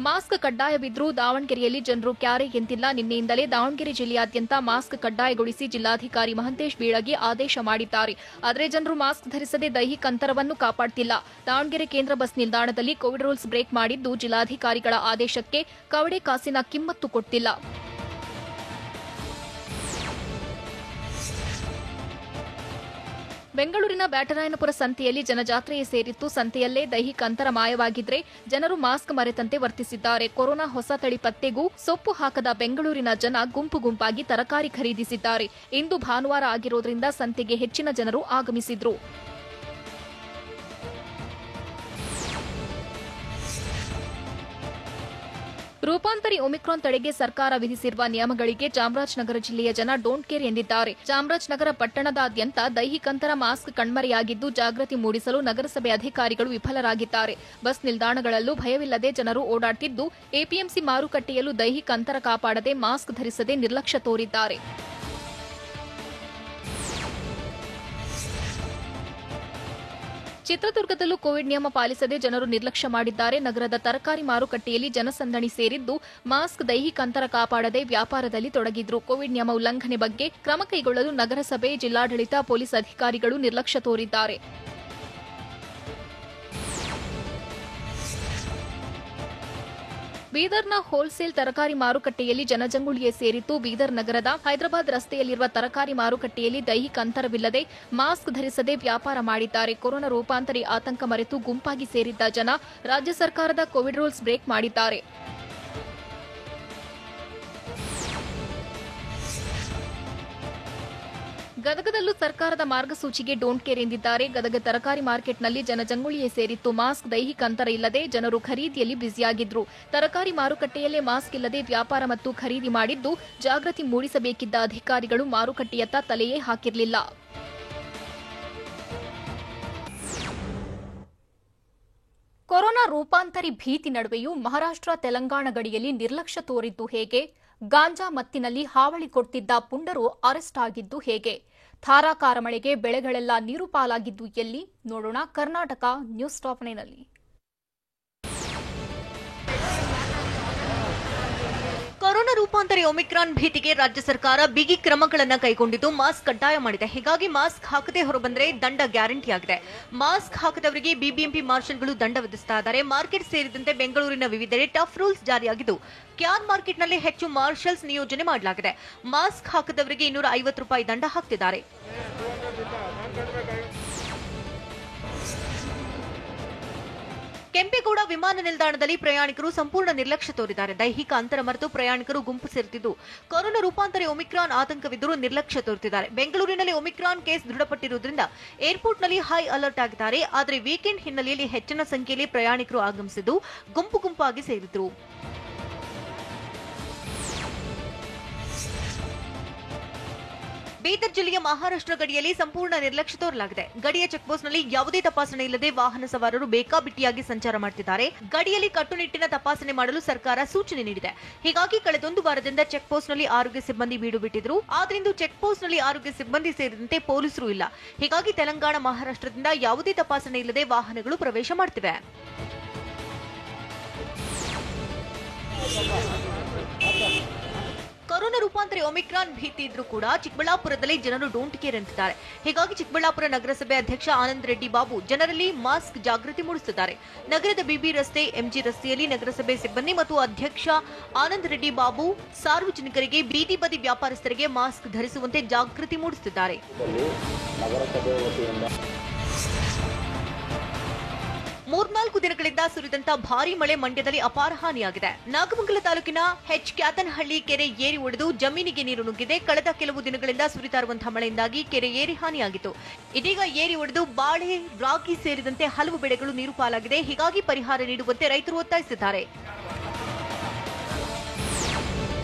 ಮಾಸ್ಕ್ ಕಡ್ಡಾಯವಿದ್ರೂ ದಾವಣಗೆರೆಯಲ್ಲಿ ಜನರು ಕ್ಯಾರೆ ಎಂತಿಲ್ಲ. ನಿನ್ನೆಯಿಂದಲೇ ದಾವಣಗೆರೆ ಜಿಲ್ಲೆಯಾದ್ಯಂತ ಮಾಸ್ಕ್ ಕಡ್ಡಾಯಗೊಳಿಸಿ ಜಿಲ್ಲಾಧಿಕಾರಿ ಮಹಂತೇಶ್ ಬೀಳಗಿ ಆದೇಶ ಮಾಡಿದ್ದಾರೆ. ಆದರೆ ಜನರು ಮಾಸ್ಕ್ ಧರಿಸದೆ ದೈಹಿಕ ಅಂತರವನ್ನು ಕಾಪಾಡ್ತಿಲ್ಲ. ದಾವಣಗೆರೆ ಕೇಂದ್ರ ಬಸ್ ನಿಲ್ದಾಣದಲ್ಲಿ ಕೋವಿಡ್ ರೂಲ್ಸ್ ಬ್ರೇಕ್ ಮಾಡಿದ್ದು ಜಿಲ್ಲಾಧಿಕಾರಿಗಳ ಆದೇಶಕ್ಕೆ ಕವಡೆ ಕಾಸಿನ ಕಿಮ್ಮತ್ತು ಕೊಟ್ಟಿಲ್ಲ. ಬೆಂಗಳೂರಿನ ಬ್ಯಾಟರಾಯನಪುರ ಸಂತೆಯಲ್ಲಿ ಜನಜಾತ್ರೆಯೇ ಸೇರಿತ್ತು. ಸಂತೆಯಲ್ಲೇ ದೈಹಿಕ ಅಂತರ ಮಾಯವಾಗಿದ್ರೆ ಜನರು ಮಾಸ್ಕ್ ಮರೆತಂತೆ ವರ್ತಿಸಿದ್ದಾರೆ. ಕೊರೋನಾ ಹೊಸ ತಳಿ ಪತ್ತೆಗೂ ಸೊಪ್ಪು ಹಾಕದ ಬೆಂಗಳೂರಿನ ಜನ ಗುಂಪು ಗುಂಪಾಗಿ ತರಕಾರಿ ಖರೀದಿಸಿದ್ದಾರೆ. ಇಂದು ಭಾನುವಾರ ಆಗಿರೋದ್ರಿಂದ ಸಂತೆಗೆ ಹೆಚ್ಚಿನ ಜನರು ಆಗಮಿಸಿದ್ರು. ರೂಪಾಂತರಿ ಒಮಿಕ್ರಾನ್ ತಡೆಗೆ ಸರ್ಕಾರ ವಿಧಿಸಿರುವ ನಿಯಮಗಳಿಗೆ ಚಾಮರಾಜನಗರ ಜಿಲ್ಲೆಯ ಜನ ಡೋಂಟ್ ಕೇರ್ ಎಂದಿದ್ದಾರೆ. ಚಾಮರಾಜನಗರ ಪಟ್ಟಣದಾದ್ಯಂತ ದೈಹಿಕಂತರ ಮಾಸ್ಕ್ ಕಣ್ಮರೆಯಾಗಿದ್ದು ಜಾಗೃತಿ ಮೂಡಿಸಲು ನಗರಸಭೆ ಅಧಿಕಾರಿಗಳು ವಿಫಲರಾಗಿದ್ದಾರೆ. ಬಸ್ ನಿಲ್ದಾಣಗಳಲ್ಲೂ ಭಯವಿಲ್ಲದೆ ಜನರು ಓಡಾಡ್ತಿದ್ದು ಎಪಿಎಂಸಿ ಮಾರುಕಟ್ಟೆಯಲ್ಲೂ ದೈಹಿಕ ಅಂತರ ಕಾಪಾಡದೆ ಮಾಸ್ಕ್ ಧರಿಸದೆ ನಿರ್ಲಕ್ಷ್ಯ ತೋರಿದ್ದಾರೆ. ಚಿತ್ರದುರ್ಗದಲ್ಲೂ ಕೋವಿಡ್ ನಿಯಮ ಪಾಲಿಸದೆ ಜನರು ನಿರ್ಲಕ್ಷ್ಯ ಮಾಡಿದ್ದಾರೆ. ನಗರದ ತರಕಾರಿ ಮಾರುಕಟ್ಟೆಯಲ್ಲಿ ಜನಸಂದಣಿ ಸೇರಿದ್ದು ಮಾಸ್ಕ್ ದೈಹಿಕ ಅಂತರ ಕಾಪಾಡದೆ ವ್ಯಾಪಾರದಲ್ಲಿ ತೊಡಗಿದ್ರು. ಕೋವಿಡ್ ನಿಯಮ ಉಲ್ಲಂಘನೆ ಬಗ್ಗೆ ಕ್ರಮ ಕೈಗೊಳ್ಳಲು ನಗರಸಭೆ, ಜಿಲ್ಲಾಡಳಿತ, ಪೊಲೀಸ್ ಅಧಿಕಾರಿಗಳು ನಿರ್ಲಕ್ಷ್ಯ ತೋರಿದ್ದಾರೆ. ಬೀದರ್ನ ಹೋಲ್ಸೇಲ್ ತರಕಾರಿ ಮಾರುಕಟ್ಟೆಯಲ್ಲಿ ಜನಜಂಗುಳಿಯೇ ಸೇರಿತ್ತು. ಬೀದರ್ ನಗರದ ಹೈದರಾಬಾದ್ ರಸ್ತೆಯಲ್ಲಿರುವ ತರಕಾರಿ ಮಾರುಕಟ್ಟೆಯಲ್ಲಿ ದೈಹಿಕ ಅಂತರವಿಲ್ಲದೆ ಮಾಸ್ಕ್ ಧರಿಸದೆ ವ್ಯಾಪಾರ ಮಾಡಿದ್ದಾರೆ. ಕೊರೋನಾ ರೂಪಾಂತರಿ ಆತಂಕ ಮರೆತು ಗುಂಪಾಗಿ ಸೇರಿದ್ದ ಜನ ರಾಜ್ಯ ಸರ್ಕಾರದ ಕೋವಿಡ್ ರೂಲ್ಸ್ ಬ್ರೇಕ್ ಮಾಡಿದ್ದಾರೆ. ಗದಗದಲ್ಲೂ ಸರ್ಕಾರದ ಮಾರ್ಗಸೂಚಿಗೆ ಡೋಂಟ್ ಕೇರ್ ಎಂದಿದ್ದಾರೆ. ಗದಗ ತರಕಾರಿ ಮಾರ್ಕೆಟ್ನಲ್ಲಿ ಜನಜಂಗುಳಿಯೇ ಸೇರಿತ್ತು. ಮಾಸ್ಕ್, ದೈಹಿಕ ಅಂತರ ಇಲ್ಲದೆ ಜನರು ಖರೀದಿಯಲ್ಲಿ ಬ್ಯುಸಿಯಾಗಿದ್ರು. ತರಕಾರಿ ಮಾರುಕಟ್ಟೆಯಲ್ಲೇ ಮಾಸ್ಕ್ ಇಲ್ಲದೆ ವ್ಯಾಪಾರ ಮತ್ತು ಖರೀದಿ ಮಾಡಿದ್ದು ಜಾಗೃತಿ ಮೂಡಿಸಬೇಕಿದ್ದ ಅಧಿಕಾರಿಗಳು ಮಾರುಕಟ್ಟೆಯತ್ತ ತಲೆಯೇ ಹಾಕಿರಲಿಲ್ಲ. ಕೊರೋನಾ ರೂಪಾಂತರಿ ಭೀತಿ ನಡುವೆಯೂ ಮಹಾರಾಷ್ಟ್ರ, ತೆಲಂಗಾಣ ಗಡಿಯಲ್ಲಿ ನಿರ್ಲಕ್ಷ್ಯ ತೋರಿದ್ದು ಹೇಗೆ? ಗಾಂಜಾ ಮತ್ತಿನಲ್ಲಿ ಹಾವಳಿ ಕೊಡ್ತಿದ್ದ ಪುಂಡರು ಅರೆಸ್ಟ್ ಆಗಿದ್ದು ಹೇಗೆ? ಧಾರಾಕಾರ ಮಳೆಗೆ ಬೆಳೆಗಳೆಲ್ಲ ನೀರು ಪಾಲಾಗಿದ್ದು ಎಲ್ಲಿ? ನೋಡೋಣ ಕರ್ನಾಟಕ ನ್ಯೂಸ್ ಟಾಪ್ 9ನಲ್ಲಿ. ಕೊರೋನಾ ರೂಪಾಂತರಿ ಒಮಿಕ್ರಾನ್ ಭೀತಿಗೆ ರಾಜ್ಯ ಸರ್ಕಾರ ಬಿಗಿ ಕ್ರಮಗಳನ್ನು ಕೈಗೊಂಡಿದ್ದು ಮಾಸ್ಕ್ ಕಡ್ಡಾಯ ಮಾಡಿದೆ. ಹೀಗಾಗಿ ಮಾಸ್ಕ್ ಹಾಕದೆ ಹೊರಬಂದರೆ ದಂಡ ಗ್ಯಾರಂಟಿ ಆಗಿದೆ. ಮಾಸ್ಕ್ ಹಾಕದವರಿಗೆ ಬಿಬಿಎಂಪಿ ಮಾರ್ಷಲ್ಗಳು ದಂಡ ವಿಧಿಸ್ತಾ ಇದ್ದಾರೆ. ಮಾರ್ಕೆಟ್ ಸೇರಿದಂತೆ ಬೆಂಗಳೂರಿನ ವಿವಿಧೆಡೆ ಟಫ್ ರೂಲ್ಸ್ ಜಾರಿಯಾಗಿದ್ದು ಕ್ಯಾನ್ ಮಾರ್ಕೆಟ್ನಲ್ಲಿ ಹೆಚ್ಚು ಮಾರ್ಷಲ್ಸ್ ನಿಯೋಜನೆ ಮಾಡಲಾಗಿದೆ. ಮಾಸ್ಕ್ ಹಾಕದವರಿಗೆ ₹250 ದಂಡ ಹಾಕ್ತಿದ್ದಾರೆ. ಕೆಂಪೇಗೌಡ ವಿಮಾನ ನಿಲ್ದಾಣದಲ್ಲಿ ಪ್ರಯಾಣಿಕರು ಸಂಪೂರ್ಣ ನಿರ್ಲಕ್ಷ್ಯ ತೋರಿದ್ದಾರೆ. ದೈಹಿಕ ಅಂತರ ಮರೆತು ಪ್ರಯಾಣಿಕರು ಗುಂಪು ಸೇರುತ್ತಿದ್ದು ಕೊರೋನಾ ರೂಪಾಂತರಿ ಒಮಿಕ್ರಾನ್ ಆತಂಕವಿದ್ದರೂ ನಿರ್ಲಕ್ಷ್ಯ ತೋರುತ್ತಿದ್ದಾರೆ. ಬೆಂಗಳೂರಿನಲ್ಲಿ ಒಮಿಕ್ರಾನ್ ಕೇಸ್ ದೃಢಪಟ್ಟಿರುವುದರಿಂದ ಏರ್ಪೋರ್ಟ್ನಲ್ಲಿ ಹೈ ಅಲರ್ಟ್ ಆಗಿದ್ದಾರೆ. ಆದರೆ ವೀಕೆಂಡ್ ಹಿನ್ನೆಲೆಯಲ್ಲಿ ಹೆಚ್ಚಿನ ಸಂಖ್ಯೆಯಲ್ಲಿ ಪ್ರಯಾಣಿಕರು ಆಗಮಿಸಿದ್ದು ಗುಂಪು ಗುಂಪಾಗಿ ಸೇರಿದ್ರು. ಬೀದರ್ ಜಿಲ್ಲೆಯ ಮಹಾರಾಷ್ಟ್ರ ಗಡಿಯಲ್ಲಿ ಸಂಪೂರ್ಣ ನಿರ್ಲಕ್ಷ್ಯ ತೋರಲಾಗಿದೆ. ಗಡಿಯ ಚೆಕ್ಪೋಸ್ಟ್ನಲ್ಲಿ ಯಾವುದೇ ತಪಾಸಣೆ ಇಲ್ಲದೆ ವಾಹನ ಸವಾರರು ಬೇಕಾಬಿಟ್ಟಿಯಾಗಿ ಸಂಚಾರ ಮಾಡುತ್ತಿದ್ದಾರೆ. ಗಡಿಯಲ್ಲಿ ಕಟ್ಟುನಿಟ್ಟಿನ ತಪಾಸಣೆ ಮಾಡಲು ಸರ್ಕಾರ ಸೂಚನೆ ನೀಡಿದೆ. ಹೀಗಾಗಿ ಕಳೆದೊಂದು ವಾರದಿಂದ ಚೆಕ್ಪೋಸ್ಟ್ನಲ್ಲಿ ಆರೋಗ್ಯ ಸಿಬ್ಬಂದಿ ಬೀಡು ಬಿಟ್ಟಿದ್ರು. ಆದರೆ ಇಂದು ಚೆಕ್ಪೋಸ್ಟ್ನಲ್ಲಿ ಆರೋಗ್ಯ ಸಿಬ್ಬಂದಿ ಸೇರಿದಂತೆ ಪೊಲೀಸರು ಇಲ್ಲ. ಹೀಗಾಗಿ ತೆಲಂಗಾಣ, ಮಹಾರಾಷ್ಟ್ರದಿಂದ ಯಾವುದೇ ತಪಾಸಣೆ ಇಲ್ಲದೆ ವಾಹನಗಳು ಪ್ರವೇಶ ಮಾಡುತ್ತಿವೆ. ಕೊರೋನಾ ರೂಪಾಂತರಿ ಒಮಿಕ್ರಾನ್ ಭೀತಿ ಇದ್ರೂ ಕೂಡ ಚಿಕ್ಕಬಳ್ಳಾಪುರದಲ್ಲಿ ಜನರು ಡೋಂಟ್ ಕೇರ್ ಅಂತಿದ್ದಾರೆ. ಹೀಗಾಗಿ ಚಿಕ್ಕಬಳ್ಳಾಪುರ ನಗರಸಭೆ ಅಧ್ಯಕ್ಷ ಆನಂದ್ ರೆಡ್ಡಿ ಬಾಬು ಜನರಲ್ಲಿ ಮಾಸ್ಕ್ ಜಾಗೃತಿ ಮೂಡಿಸುತ್ತಿದ್ದಾರೆ. ನಗರದ ಬಿಬಿ ರಸ್ತೆ, ಎಂಜಿ ರಸ್ತೆಯಲ್ಲಿ ನಗರಸಭೆ ಸಿಬ್ಬಂದಿ ಮತ್ತು ಅಧ್ಯಕ್ಷ ಆನಂದ್ ರೆಡ್ಡಿ ಬಾಬು ಸಾರ್ವಜನಿಕರಿಗೆ, ಬೀದಿ ಬದಿ ವ್ಯಾಪಾರಸ್ಥರಿಗೆ ಮಾಸ್ಕ್ ಧರಿಸುವಂತೆ ಜಾಗೃತಿ ಮೂಡಿಸುತ್ತಿದ್ದಾರೆ. ಮೂರ್ನಾಲ್ಕು ದಿನಗಳಿಂದ ಸುರಿದಂತ ಭಾರೀ ಮಳೆ ಮಂಡ್ಯದಲ್ಲಿ ಅಪಾರ ಹಾನಿಯಾಗಿದೆ. ನಾಗಮಂಗಲ ತಾಲೂಕಿನ ಕ್ಯಾತನಹಳ್ಳಿ ಕೆರೆ ಏರಿ ಒಡೆದು ಜಮೀನಿಗೆ ನೀರು ನುಗ್ಗಿದೆ. ಕಳೆದ ಕೆಲವು ದಿನಗಳಿಂದ ಸುರಿತಾ ಇರುವಂತಹ ಮಳೆಯಿಂದಾಗಿ ಕೆರೆ ಏರಿ ಹಾನಿಯಾಗಿತ್ತು. ಇದೀಗ ಏರಿ ಒಡೆದು ಬಾಳೆ, ರಾಗಿ ಸೇರಿದಂತೆ ಹಲವು ಬೆಳೆಗಳು ನೀರು ಪಾಲಾಗಿದೆ. ಹೀಗಾಗಿ ಪರಿಹಾರ ನೀಡುವಂತೆ ರೈತರು ಒತ್ತಾಯಿಸಿದ್ದಾರೆ.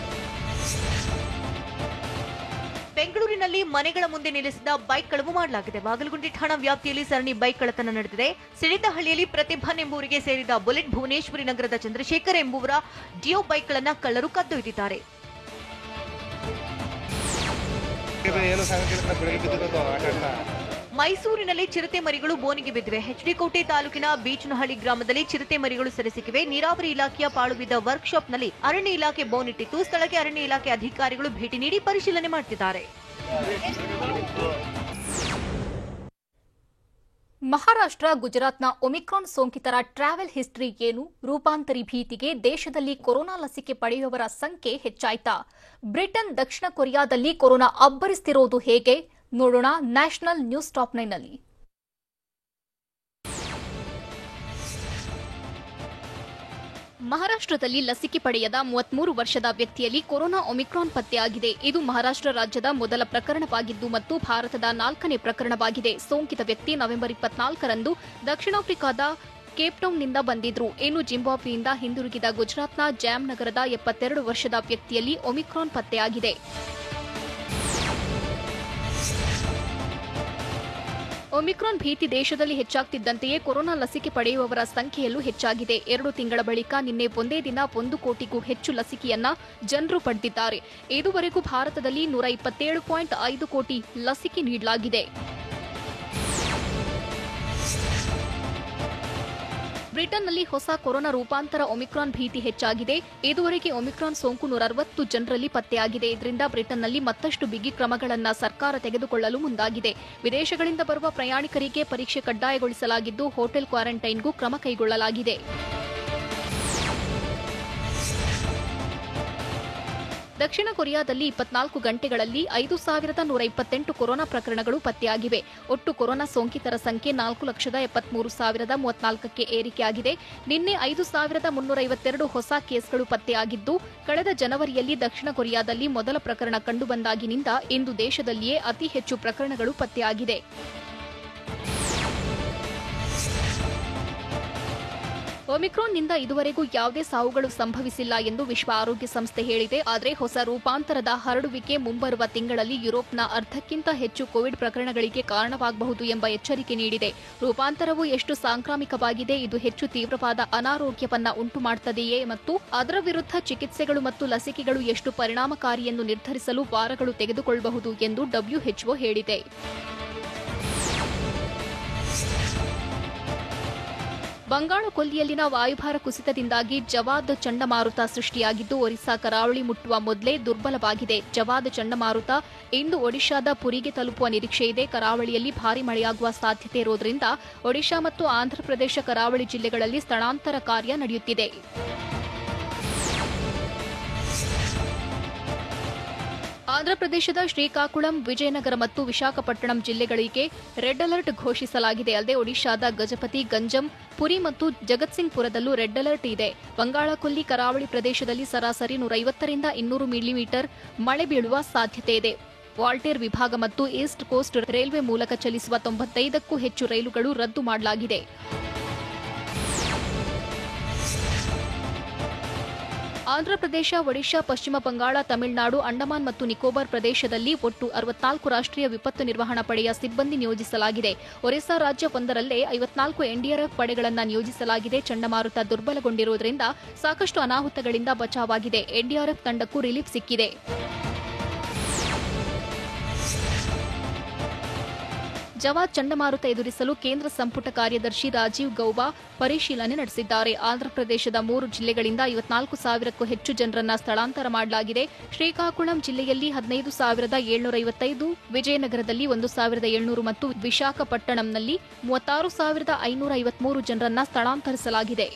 ಬೆಂಗಳೂರಿನಲ್ಲಿ ಮನೆಗಳ ಮುಂದೆ ನಿಲ್ಲಿಸಿದ ಬೈಕ್ ಕಳವು ಮಾಡಲಾಗಿದೆ. ಬಾಗಲಗುಂಟೆ ಠಾಣಾ ವ್ಯಾಪ್ತಿಯಲ್ಲಿ ಸರಣಿ ಬೈಕ್ ಕಳ್ಳತನ ನಡೆದಿದೆ. ಸಿಡಿದಹಳ್ಳಿಯಲ್ಲಿ ಪ್ರತಿಭನ್ ಎಂಬುವರಿಗೆ ಸೇರಿದ ಬುಲೆಟ್, ಭುವನೇಶ್ವರಿ ನಗರದ ಚಂದ್ರಶೇಖರ್ ಎಂಬುವರ ಡಿಯೋ ಬೈಕ್ಗಳನ್ನು ಕಳ್ಳರು ಕದ್ದೊಯ್ದಿದ್ದಾರೆ. ಮೈಸೂರಿನಲ್ಲಿ ಚಿರತೆ ಮರಿಗಳು ಬೋನಿಗೆ ಬಿದ್ದಿವೆ. ಎಚ್ಡಿಕೋಟೆ ತಾಲೂಕಿನ ಬೀಚನಹಳ್ಳಿ ಗ್ರಾಮದಲ್ಲಿ ಚಿರತೆ ಮರಿಗಳು ಸೆರೆಸಿಕ್ಕಿವೆ. ನೀರಾವರಿ ಇಲಾಖೆಯ ಪಾಳು ಬಿದ್ದ ವರ್ಕ್ಶಾಪ್ನಲ್ಲಿ ಅರಣ್ಯ ಇಲಾಖೆ ಬೋನಿಟ್ಟಿತ್ತು. ಸ್ಥಳಕ್ಕೆ ಅರಣ್ಯ ಇಲಾಖೆ ಅಧಿಕಾರಿಗಳು ಭೇಟಿ ನೀಡಿ ಪರಿಶೀಲನೆ ಮಾಡುತ್ತಿದ್ದಾರೆ. ಮಹಾರಾಷ್ಟ್ರ, ಗುಜರಾತ್ನ ಒಮಿಕ್ರಾನ್ ಸೋಂಕಿತರ ಟ್ರಾವೆಲ್ ಹಿಸ್ಟರಿ ಏನು? ರೂಪಾಂತರಿ ಭೀತಿಗೆ ದೇಶದಲ್ಲಿ ಕೊರೋನಾ ಲಸಿಕೆ ಪಡೆಯುವವರ ಸಂಖ್ಯೆ ಹೆಚ್ಚಾಯ್ತಾ? ಬ್ರಿಟನ್, ದಕ್ಷಿಣ ಕೊರಿಯಾದಲ್ಲಿ ಕೊರೋನಾ ಅಬ್ಬರಿಸುತ್ತಿರೋದು ಹೇಗೆ? ನೋಡೋಣ ನ್ಯಾಷನಲ್ ನ್ಯೂಸ್ ಟಾಪ್ 9 ನಲ್ಲಿ. ಮಹಾರಾಷ್ಟ್ರದಲ್ಲಿ ಲಸಿಕೆ ಪಡೆಯದ 33 ವರ್ಷದ ವ್ಯಕ್ತಿಯಲ್ಲಿ ಕೊರೋನಾ ಒಮಿಕ್ರಾನ್ ಪತ್ತೆಯಾಗಿದೆ. ಇದು ಮಹಾರಾಷ್ಟ್ರ ರಾಜ್ಯದ ಮೊದಲ ಪ್ರಕರಣವಾಗಿದ್ದು ಮತ್ತು ಭಾರತದ 4ನೇ ಪ್ರಕರಣವಾಗಿದೆ. ಸೋಂಕಿತ ವ್ಯಕ್ತಿ ನವೆಂಬರ್ 24ರಂದು ದಕ್ಷಿಣ ಆಫ್ರಿಕಾದ ಕೇಪ್ಟೌನ್ನಿಂದ ಬಂದಿದ್ರು. ಇನ್ನು ಜಿಂಬಾಬ್ವೆಯಿಂದ ಹಿಂದಿರುಗಿದ ಗುಜರಾತ್ನ ಜಾಮ್ ನಗರದ 72 ವರ್ಷದ ವ್ಯಕ್ತಿಯಲ್ಲಿ ಒಮಿಕ್ರಾನ್ ಪತ್ತೆಯಾಗಿದೆ. ಒಮಿಕ್ರಾನ್ ಭೀತಿ ದೇಶದಲ್ಲಿ ಹೆಚ್ಚಾಗ್ತಿದ್ದಂತೆಯೇ ಕೊರೋನಾ ಲಸಿಕೆ ಪಡೆಯುವವರ ಸಂಖ್ಯೆಯಲ್ಲೂ ಹೆಚ್ಚಾಗಿದೆ. 2 ತಿಂಗಳ ಬಳಿಕ ನಿನ್ನೆ ಒಂದೇ ದಿನ 1 ಕೋಟಿಗೂ ಹೆಚ್ಚು ಲಸಿಕೆಯನ್ನ ಜನರು ಪಡೆದಿದ್ದಾರೆ. ಇದುವರೆಗೂ ಭಾರತದಲ್ಲಿ 127.5 ಕೋಟಿ ಲಸಿಕೆ ನೀಡಲಾಗಿದೆ. ಬ್ರಿಟನ್ನಲ್ಲಿ ಹೊಸ ಕೊರೋನಾ ರೂಪಾಂತರ ಒಮಿಕ್ರಾನ್ ಭೀತಿ ಹೆಚ್ಚಾಗಿದೆ. ಇದುವರೆಗೆ ಒಮಿಕ್ರಾನ್ ಸೋಂಕು 160 ಜನರಲ್ಲಿ ಪತ್ತೆಯಾಗಿದೆ. ಇದರಿಂದ ಬ್ರಿಟನ್ನಲ್ಲಿ ಮತ್ತಷ್ಟು ಬಿಗಿ ಕ್ರಮಗಳನ್ನು ಸರ್ಕಾರ ತೆಗೆದುಕೊಳ್ಳಲು ಮುಂದಾಗಿದೆ. ವಿದೇಶಗಳಿಂದ ಬರುವ ಪ್ರಯಾಣಿಕರಿಗೆ ಪರೀಕ್ಷೆ ಕಡ್ಡಾಯಗೊಳಿಸಲಾಗಿದ್ದು ಹೋಟೆಲ್ ಕ್ವಾರಂಟೈನ್ಗೂ ಕ್ರಮ ಕೈಗೊಳ್ಳಲಾಗಿದೆ. ದಕ್ಷಿಣ ಕೊರಿಯಾದಲ್ಲಿ 24 ಗಂಟೆಗಳಲ್ಲಿ 5,128 ಕೊರೋನಾ ಪ್ರಕರಣಗಳು ಪತ್ತೆಯಾಗಿವೆ. ಒಟ್ಟು ಕೊರೋನಾ ಸೋಂಕಿತರ ಸಂಖ್ಯೆ 4,73,034ಕ್ಕೆ ಏರಿಕೆಯಾಗಿದೆ. ನಿನ್ನೆ 5,352 ಹೊಸ ಕೇಸ್ಗಳು ಪತ್ತೆಯಾಗಿದ್ದು, ಕಳೆದ ಜನವರಿಯಲ್ಲಿ ದಕ್ಷಿಣ ಕೊರಿಯಾದಲ್ಲಿ ಮೊದಲ ಪ್ರಕರಣ ಕಂಡುಬಂದಾಗಿನಿಂದ ಇಂದು ದೇಶದಲ್ಲಿಯೇ ಅತಿ ಹೆಚ್ಚು ಪ್ರಕರಣಗಳು ಪತ್ತೆಯಾಗಿದೆ. ಒಮಿಕ್ರಾನ್ನಿಂದ ಇದುವರೆಗೂ ಯಾವುದೇ ಸಾವುಗಳು ಸಂಭವಿಸಿಲ್ಲ ಎಂದು ವಿಶ್ವ ಆರೋಗ್ಯ ಸಂಸ್ಥೆ ಹೇಳಿದೆ. ಆದರೆ ಹೊಸ ರೂಪಾಂತರದ ಹರಡುವಿಕೆ ಮುಂಬರುವ ತಿಂಗಳಲ್ಲಿ ಯುರೋಪ್ನ ಅರ್ಧಕ್ಕಿಂತ ಹೆಚ್ಚು ಕೋವಿಡ್ ಪ್ರಕರಣಗಳಿಗೆ ಕಾರಣವಾಗಬಹುದು ಎಂಬ ಎಚ್ಚರಿಕೆ ನೀಡಿದೆ. ರೂಪಾಂತರವು ಎಷ್ಟು ಸಾಂಕ್ರಾಮಿಕವಾಗಿದೆ, ಇದು ಹೆಚ್ಚು ತೀವ್ರವಾದ ಅನಾರೋಗ್ಯವನ್ನ ಉಂಟು ಮಾಡುತ್ತದೆಯೇ ಮತ್ತು ಅದರ ವಿರುದ್ಧ ಚಿಕಿತ್ಸೆಗಳು ಮತ್ತು ಲಸಿಕೆಗಳು ಎಷ್ಟು ಪರಿಣಾಮಕಾರಿ ಎಂದು ನಿರ್ಧರಿಸಲು ವಾರಗಳು ತೆಗೆದುಕೊಳ್ಳಬಹುದು ಎಂದು WHO ಹೇಳಿದೆ. ಬಂಗಾಳ ಕೊಲ್ಲಿಯಲ್ಲಿನ ವಾಯುಭಾರ ಕುಸಿತದಿಂದಾಗಿ ಜವಾದ್ ಚಂಡಮಾರುತ ಸೃಷ್ಟಿಯಾಗಿದ್ದು, ಒರಿಸ್ಸಾ ಕರಾವಳಿ ಮುಟ್ಟುವ ಮೊದಲೇ ದುರ್ಬಲವಾಗಿದೆ. ಜವಾದ್ ಚಂಡಮಾರುತ ಇಂದು ಒಡಿಶಾದ ಪುರಿಗೆ ತಲುಪುವ ನಿರೀಕ್ಷೆಯಿದೆ. ಕರಾವಳಿಯಲ್ಲಿ ಭಾರೀ ಮಳೆಯಾಗುವ ಸಾಧ್ಯತೆ ಇರುವುದರಿಂದ ಒಡಿಶಾ ಮತ್ತು ಆಂಧ್ರಪ್ರದೇಶ ಕರಾವಳಿ ಜಿಲ್ಲೆಗಳಲ್ಲಿ ಸ್ಥಳಾಂತರ ಕಾರ್ಯ ನಡೆಯುತ್ತಿದೆ. ಆಂಧ್ರಪ್ರದೇಶದ ಶ್ರೀಕಾಕುಳಂ, ವಿಜಯನಗರ ಮತ್ತು ವಿಶಾಖಪಟ್ಟಣಂ ಜಿಲ್ಲೆಗಳಿಗೆ ರೆಡ್ ಅಲರ್ಟ್ ಘೋಷಿಸಲಾಗಿದೆ. ಅಲ್ಲದೆ ಒಡಿಶಾದ ಗಜಪತಿ, ಗಂಜಂ, ಪುರಿ ಮತ್ತು ಜಗತ್ಸಿಂಗ್ಪುರದಲ್ಲೂ ರೆಡ್ ಅಲರ್ಟ್ ಇದೆ. ಬಂಗಾಳ ಕೊಲ್ಲಿ ಕರಾವಳಿ ಪ್ರದೇಶದಲ್ಲಿ ಸರಾಸರಿ 150ರಿಂದ 200 ಮಿಲಿಮೀಟರ್ ಮಳೆ ಬೀಳುವ ಸಾಧ್ಯತೆ ಇದೆ. ವಾಲ್ಟೇರ್ ವಿಭಾಗ ಮತ್ತು ಈಸ್ಟ್ ಕೋಸ್ಟ್ ರೈಲ್ವೆ ಮೂಲಕ ಚಲಿಸುವ 95ಕ್ಕೂ ಹೆಚ್ಚು ರೈಲುಗಳು ರದ್ದು ಮಾಡಲಾಗಿದೆ. ಆಂಧ್ರಪ್ರದೇಶ, ಒಡಿಶಾ, ಪಶ್ಚಿಮ ಬಂಗಾಳ, ತಮಿಳುನಾಡು, ಅಂಡಮಾನ್ ಮತ್ತು ನಿಕೋಬಾರ್ ಪ್ರದೇಶದಲ್ಲಿ ಒಟ್ಟು 64 ರಾಷ್ಟ್ರೀಯ ವಿಪತ್ತು ನಿರ್ವಹಣಾ ಪಡೆಯ ಸಿಬ್ಬಂದಿ ನಿಯೋಜಿಸಲಾಗಿದೆ. ಒರಿಸ್ಸಾ ರಾಜ್ಯ ಒಂದರಲ್ಲೇ 54 ಎನ್ಡಿಆರ್ಎಫ್ ಪಡೆಗಳನ್ನು ನಿಯೋಜಿಸಲಾಗಿದೆ. ಚಂಡಮಾರುತ ದುರ್ಬಲಗೊಂಡಿರುವುದರಿಂದ ಸಾಕಷ್ಟು ಅನಾಹುತಗಳಿಂದ ಬಚಾವಾಗಿದೆ. ಎನ್ಡಿಆರ್ಎಫ್ ತಂಡಕ್ಕೂ ರಿಲೀಫ್ ಸಿಕ್ಕಿದೆ. ಜವಾದ್ ಚಂಡಮಾರುತ ಎದುರಿಸಲು ಕೇಂದ್ರ ಸಂಪುಟ ಕಾರ್ಯದರ್ಶಿ ರಾಜೀವ್ ಗೌಬಾ ಪರಿಶೀಲನೆ ನಡೆಸಿದ್ದಾರೆ. ಆಂಧ್ರಪ್ರದೇಶದ 3 ಜಿಲ್ಲೆಗಳಿಂದ 54,000ಕ್ಕೂ ಹೆಚ್ಚು ಜನರನ್ನ ಸ್ಥಳಾಂತರ ಮಾಡಲಾಗಿದೆ. ಶ್ರೀಕಾಕುಳಂ ಜಿಲ್ಲೆಯಲ್ಲಿ 15,755, ವಿಜಯನಗರದಲ್ಲಿ 1,700 ಮತ್ತು ವಿಶಾಖಪಟ್ಟಣಂನಲ್ಲಿ 36,553 ಜನರನ್ನ ಸ್ಥಳಾಂತರಿಸಲಾಗಿದೆ.